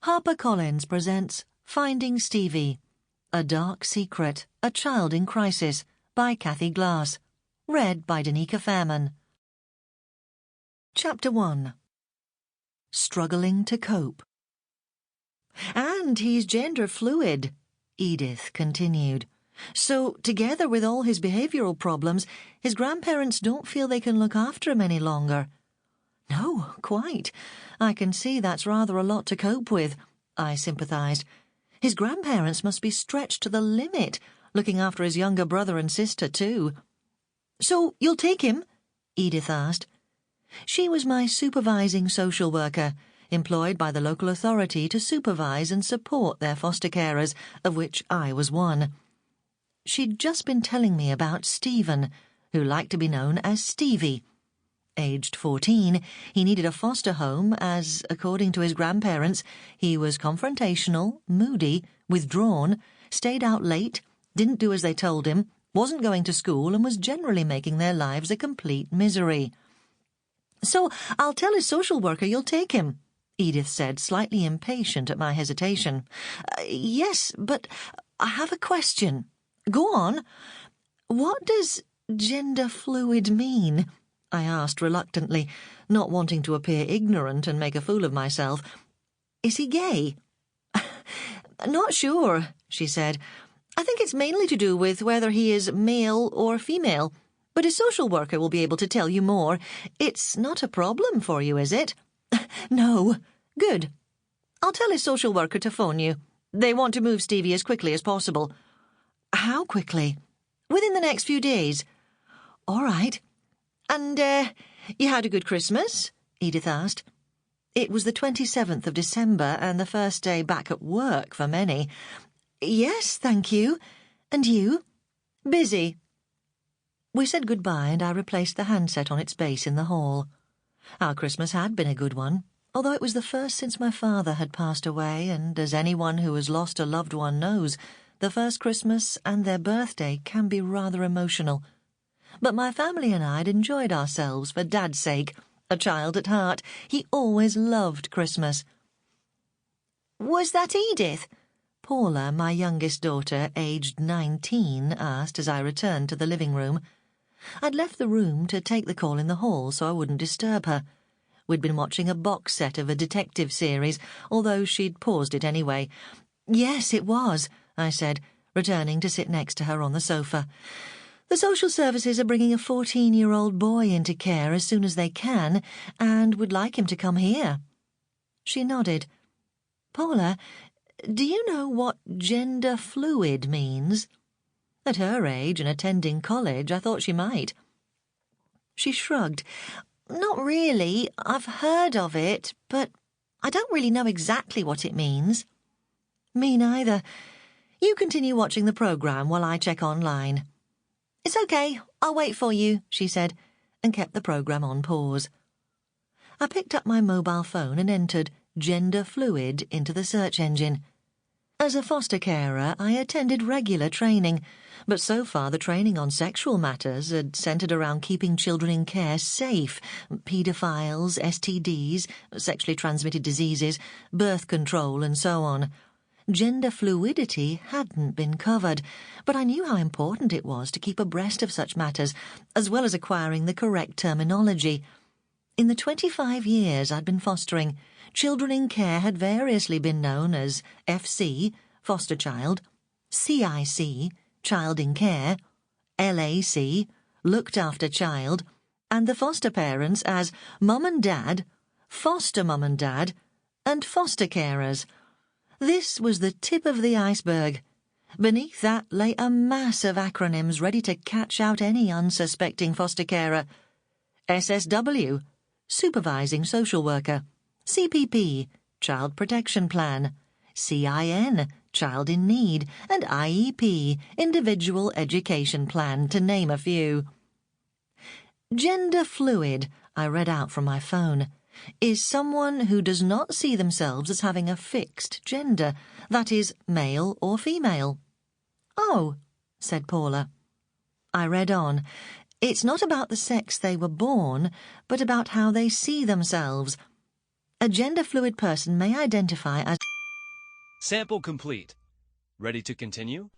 HarperCollins presents Finding Stevie, A Dark Secret, A Child in Crisis, by Cathy Glass. Read by Denica Fairman. Chapter 1. Struggling to Cope. And he's gender fluid, Edith continued. So, together with all his behavioural problems, his grandparents don't feel they can look after him any longer. No, quite. I can see that's rather a lot to cope with, I sympathised. His grandparents must be stretched to the limit, looking after his younger brother and sister too. So, you'll take him? Edith asked. She was my supervising social worker, employed by the local authority to supervise and support their foster carers, of which I was one. She'd just been telling me about Stephen, who liked to be known as Stevie. Aged 14, he needed a foster home as, according to his grandparents, he was confrontational, moody, withdrawn, stayed out late, didn't do as they told him, wasn't going to school and was generally making their lives a complete misery. So I'll tell his social worker you'll take him, Edith said, slightly impatient at my hesitation. Yes, but I have a question. Go on. What does gender fluid mean? I asked reluctantly, not wanting to appear ignorant and make a fool of myself. Is he gay? Not sure, she said. I think it's mainly to do with whether he is male or female, but his social worker will be able to tell you more. It's not a problem for you, is it? No. Good. I'll tell his social worker to phone you. They want to move Stevie as quickly as possible. How quickly? Within the next few days. All right. And, you had a good Christmas? Edith asked. It was the 27th of December and the first day back at work for many. Yes, thank you. And you? Busy. We said goodbye and I replaced the handset on its base in the hall. Our Christmas had been a good one, although it was the first since my father had passed away, and as anyone who has lost a loved one knows, the first Christmas and their birthday can be rather emotional. But my family and I'd enjoyed ourselves for Dad's sake. A child at heart, he always loved Christmas. Was that Edith? Paula, my youngest daughter, aged 19, asked as I returned to the living room. I'd left the room to take the call in the hall so I wouldn't disturb her. We'd been watching a box set of a detective series, although she'd paused it anyway. Yes, it was, I said, returning to sit next to her on the sofa. The social services are bringing a 14-year-old boy into care as soon as they can, and would like him to come here. She nodded. Paula, do you know what gender fluid means? At her age and attending college, I thought she might. She shrugged. Not really. I've heard of it, but I don't really know exactly what it means. Me neither. You continue watching the programme while I check online. It's okay, I'll wait for you, she said, and kept the programme on pause. I picked up my mobile phone and entered gender fluid into the search engine. As a foster carer, I attended regular training, but so far the training on sexual matters had centred around keeping children in care safe, paedophiles, STDs, sexually transmitted diseases, birth control and so on. Gender fluidity hadn't been covered, but I knew how important it was to keep abreast of such matters, as well as acquiring the correct terminology. In the 25 years I'd been fostering, children in care had variously been known as FC, foster child, CIC, child in care, LAC, looked after child, and the foster parents as mum and dad, foster mum and dad, and foster carers. This was the tip of the iceberg. Beneath that lay a mass of acronyms ready to catch out any unsuspecting foster carer. SSW, Supervising Social Worker. CPP, Child Protection Plan. CIN, Child in Need. And IEP, Individual Education Plan, to name a few. Gender fluid, I read out from my phone, is someone who does not see themselves as having a fixed gender, that is, male or female. Oh, said Paula. I read on. It's not about the sex they were born, but about how they see themselves. A gender-fluid person may identify as Sample complete. Ready to continue?